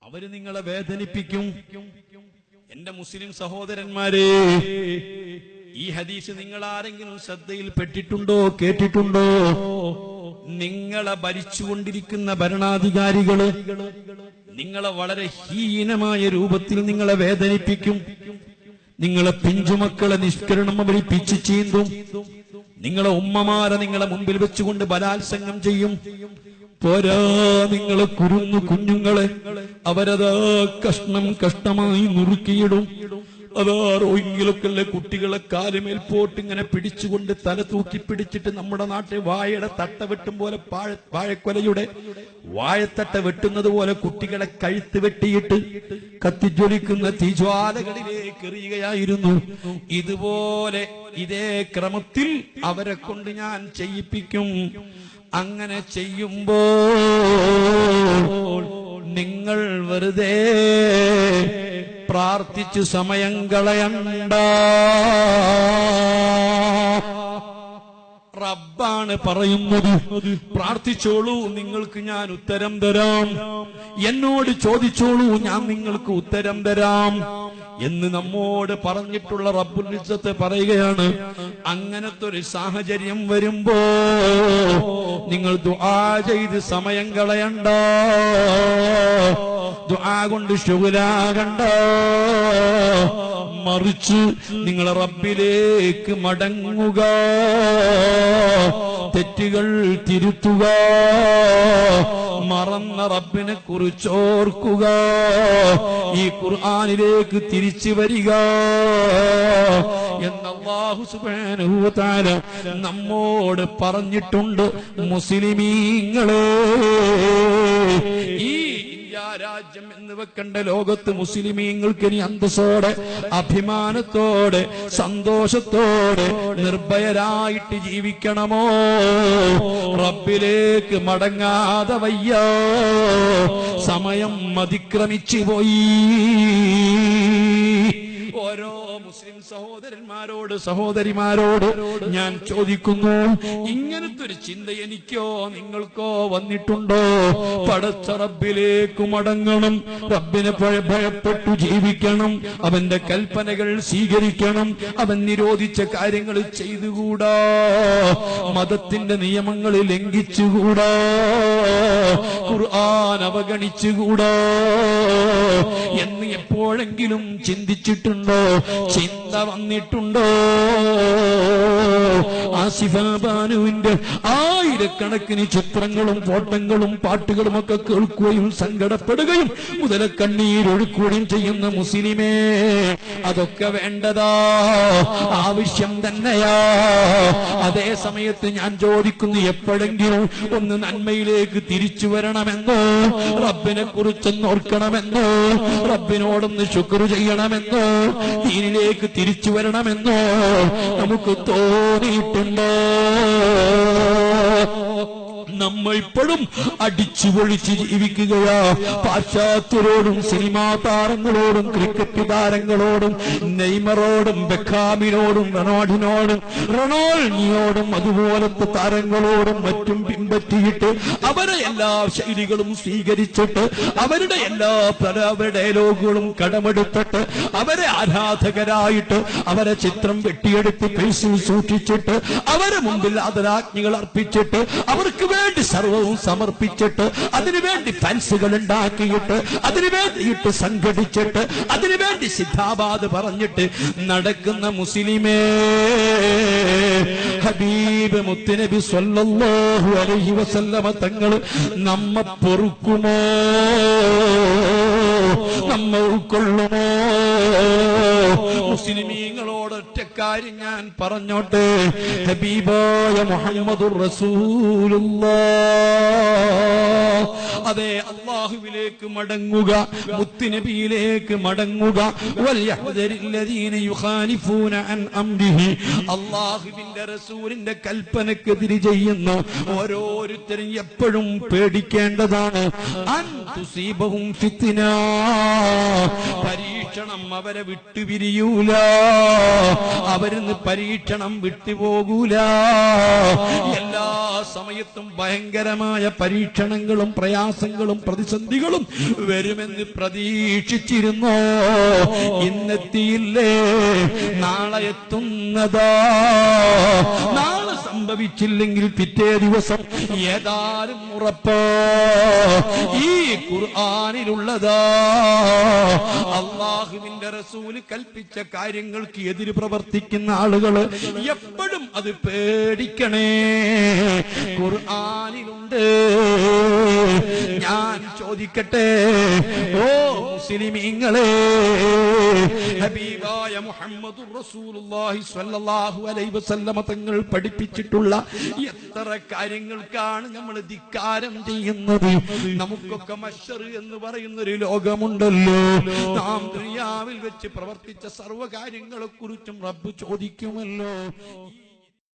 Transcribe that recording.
അവര് നിങ്ങളെ വേദനിപ്പിക്കും. എന്റെ മുസ്ലിം സഹോദരന്മാരെ, ഈ ഹദീസ് നിങ്ങൾ ആരെങ്കിലും ശ്രദ്ധയിൽപ്പെട്ടിട്ടുണ്ടോ, കേട്ടിട്ടുണ്ടോ? നിങ്ങളെ ഭരിച്ചുകൊണ്ടിരിക്കുന്ന ഭരണാധികാരികള് നിങ്ങളെ വളരെ ഹീനമായ രൂപത്തിൽ നിങ്ങളെ വേദനിപ്പിക്കും. നിങ്ങളെ പിഞ്ചുമക്കളെ നിഷ്കരണം അവര് പിച്ചു ചീന്തും. നിങ്ങളെ ഉമ്മമാരെ നിങ്ങളെ മുമ്പിൽ വെച്ചുകൊണ്ട് ബലാത്സംഗം ചെയ്യും. പോരാ, നിങ്ങളെ കുഞ്ഞുങ്ങളെ അവരതാ കഷ്ണമായി നുറുക്കിയിടും. അതാ റോഹിംഗ്യയിലൊക്കെ കുട്ടികളെ കാലുമേൽ പോട്ട് ഇങ്ങനെ പിടിച്ചുകൊണ്ട് തല തൂക്കി പിടിച്ചിട്ട് നമ്മുടെ നാട്ടിൽ വാഴയുടെ തട്ട വെട്ടും പോലെ വാഴക്കൊലയുടെ വാഴത്തട്ട വെട്ടുന്നത് പോലെ കുട്ടികളെ കഴുത്ത് വെട്ടിയിട്ട് കത്തിജ്വലിക്കുന്ന തീജ്വാലകളിലേക്ക് എറിയുകയായിരുന്നു. ഇതുപോലെ ഇതേ ക്രമത്തിൽ അവരെ കൊണ്ട് ഞാൻ ചെയ്യിപ്പിക്കും. അങ്ങനെ ചെയ്യുമ്പോൾ നിങ്ങൾ വെറുതെ പ്രാർത്ഥിച്ചു സമയം കളയണ്ട. റബ്ബാണ് പറയുന്നത്, പ്രാർത്ഥിച്ചോളൂ, നിങ്ങൾക്ക് ഞാൻ ഉത്തരം തരാം. എന്നോട് ചോദിച്ചോളൂ, ഞാൻ നിങ്ങൾക്ക് ഉത്തരം തരാം എന്ന് നമ്മോട് പറഞ്ഞിട്ടുള്ള റബ്ബുൽ ഇസ്സത്ത് പറയുകയാണ്. അങ്ങനത്തെ ഒരു സാഹചര്യം വരുമ്പോ നിങ്ങൾ ദുആ ചെയ്ത് സമയം കളയണ്ട. ദുആ കൊണ്ട് ശുഗ്ലാകണ്ട. മറിച്ച് നിങ്ങൾ റബ്ബിലേക്ക് മടങ്ങുക, തെറ്റുകൾ തിരുത്തുക, മറന്ന റബ്ബിനെ കുറിച്ചോർക്കുക, ഈ ഖുർആനിലേക്ക് തിരിച്ചു വരിക എന്ന് അല്ലാഹു സുബ്ഹാനഹു വ തആല നമ്മോട് പറഞ്ഞിട്ടുണ്ട്. മുസ്ലിമീങ്ങളെ, ഈ രാജ്യം എന്ന് വെക്കണ്ട ലോകത്ത് മുസ്ലിമീങ്ങൾക്ക് ഇനി അന്തസ്സോടെ, അഭിമാനത്തോടെ, സന്തോഷത്തോടെ, നിർഭയരായിട്ട് ജീവിക്കണമോ? റബ്ബിലേക്ക് മടങ്ങാതെ വയ്യ. സമയം അതിക്രമിച്ചു പോയി. ഓരോ മുസ്ലിം സഹോദരന്മാരോട്, സഹോദരിമാരോട് ഞാൻ ചോദിക്കുന്നു, ഇങ്ങനത്തെ ഒരു ചിന്ത എനിക്കോ നിങ്ങൾക്കോ വന്നിട്ടുണ്ടോ? പടച്ച റബ്ബിലേക്ക് മടങ്ങണം, റബ്ബിനെ ഭയപ്പെട്ടു ജീവിക്കണം, അവന്റെ കൽപ്പനകൾ സ്വീകരിക്കണം, അവൻ നിരോധിച്ച കാര്യങ്ങൾ ചെയ്തുകൂടാ, മതത്തിന്റെ നിയമങ്ങൾ ലംഘിച്ചുകൂടാ, ഖുർആൻ അവഗണിച്ചുകൂടാ എന്ന് എപ്പോഴെങ്കിലും ചിന്തിച്ചിട്ടുണ്ടോ? ചിന്ത വന്നിട്ടുണ്ടോ? ആസിഫ ബാനുവിന്റെ ആയിരക്കണക്കിന് ചിത്രങ്ങളും ഫോട്ടോകളും പാട്ടുകളും ഒക്കെ കേൾക്കുകയും സങ്കടപ്പെടുകയും മുതലക്കണ്ണീരൊഴുക്കുകയും ചെയ്യുന്ന മുസ്ലിമേ, അതൊക്കെ വേണ്ടതാ, ആവശ്യം തന്നെയാ. അതേ സമയത്ത് ഞാൻ ചോദിക്കുന്നു, എപ്പോഴെങ്കിലും ഒന്ന് നന്മയിലേക്ക് തിരിച്ചു വരണമെന്നോ, റബ്ബിനെ കുറിച്ചൊന്ന് ഓർക്കണമെന്നോ, റബ്ബിനോടൊന്ന് ശുക്ർ ചെയ്യണമെന്നോ, ദീനിലേക്ക് തിരിച്ചു വരണമെന്നോ നമുക്ക് തോന്നിയിട്ടുണ്ടോ? നമ്മൾ ഇപ്പോഴും അടിച്ചു പൊളിച്ച് ജീവിക്കുകയാ. പാശ്ചാത്യരോടും സിനിമാ താരങ്ങളോടും ക്രിക്കറ്റ് താരങ്ങളോടും നെയ്മറോടും ബെക്കാമിനോടും റൊണാൾഡിനോടും അതുപോലത്തെ താരങ്ങളോടും മറ്റും പിൻപറ്റിയിട്ട് അവരെ എല്ലാ ശൈലികളും സ്വീകരിച്ചിട്ട് അവരുടെ എല്ലാ ഡയലോഗുകളും കടമെടുത്തിട്ട് അവരെ ആരാധകരായിട്ട് അവരെ ചിത്രം വെട്ടിയെടുത്ത് പേസിൽ സൂക്ഷിച്ചിട്ട് അവരെ മുമ്പിൽ ആദരാജ്ഞികൾ അർപ്പിച്ചിട്ട് അവർക്ക് വേണ്ടി സർവവും സമർപ്പിച്ചിട്ട് അതിനുവേണ്ടി ഫാൻസുകൾ ഉണ്ടാക്കിയിട്ട് അതിനുവേണ്ടിയിട്ട് സംഘടിച്ചിട്ട് അതിനുവേണ്ടി സിദ്ധാബാദ് പറഞ്ഞിട്ട് നടക്കുന്ന മുസ്ലിമേ, ഹബീബ് മുത്തുനബി സ്വല്ലല്ലാഹു അലൈഹി വസല്ലമ തങ്ങൾ നമ്മെ പൊറുക്കുമോ? നമ്മെ ഉൾക്കൊള്ളുമോ? മുസ്ലിമീങ്ങളോട് ഒറ്റ കാര്യം ഞാൻ പറഞ്ഞോട്ടെ, ഹബീബായ മുഹമ്മദുർ റസൂലുള്ളാഹ്, അതെ, അല്ലാഹുവിലേക്ക് മടങ്ങുക, മുത്തുനബിയിലേക്ക് മടങ്ങുക. വൽയഹ്ദരില്ലദീന യുഖാലിഫൂന അൻ അംരിഹി, അല്ലാഹുവിന്റെ റസൂലിന്റെ കൽപ്പനക്കെതിരെ ചെയ്യുന്ന ഓരോരുത്തരും എപ്പോഴും പേടിക്കേണ്ടതാണ്. അൻ തുസീബഹും ഫിത്ന, പരീക്ഷ പരീക്ഷണം അവരെ വിട്ടുപിരിയൂല, അവരിന്ന് പരീക്ഷണം വിട്ടുപോകൂല. എല്ലാ സമയത്തും ഭയങ്കരമായ പരീക്ഷണങ്ങളും പ്രയാസങ്ങളും പ്രതിസന്ധികളും വരുമെന്ന് പ്രതീക്ഷിച്ചിരുന്നോ? ഇന്നെത്തിയില്ലേ? നാളെ എത്തുന്നതാ. നാളെ സംഭവിച്ചില്ലെങ്കിൽ പിറ്റേ ദിവസം ഏതാനും ഉറപ്പ് ഈ ഖുർആനിലുള്ളതാ. അല്ലാഹുവിന്റെ റസൂല് കൽപ്പിച്ച കാര്യങ്ങൾക്ക് എതിര് പ്രവർത്തിക്കുന്ന ആളുകൾ എപ്പോഴും അത് പേടിക്കണേ. ഖുർആനിലുണ്ട്. ഞാൻ ചോദിക്കട്ടെ, ഓ മുസ്ലിമീങ്ങളെ, ഹബീബായ മുഹമ്മദുർ റസൂലുള്ളാഹി സ്വല്ലല്ലാഹു അലൈഹി വസല്ലമ തങ്ങൾ പഠിപ്പിച്ചിട്ടുള്ള എത്ര കാര്യങ്ങൾക്കാണ് നമ്മൾ ധിക്കാരം ചെയ്യുന്നത്? നമുക്കൊക്കെ മഹ്ശർ എന്ന് പറയുന്നൊരു ലോകമുണ്ടല്ലോ. നാം ദുനിയാവിൽ വെച്ച് പ്രവർത്തിച്ച സർവ്വ കാര്യങ്ങളെ കുറിച്ചും റബ്ബ് ചോദിക്കുമല്ലോ.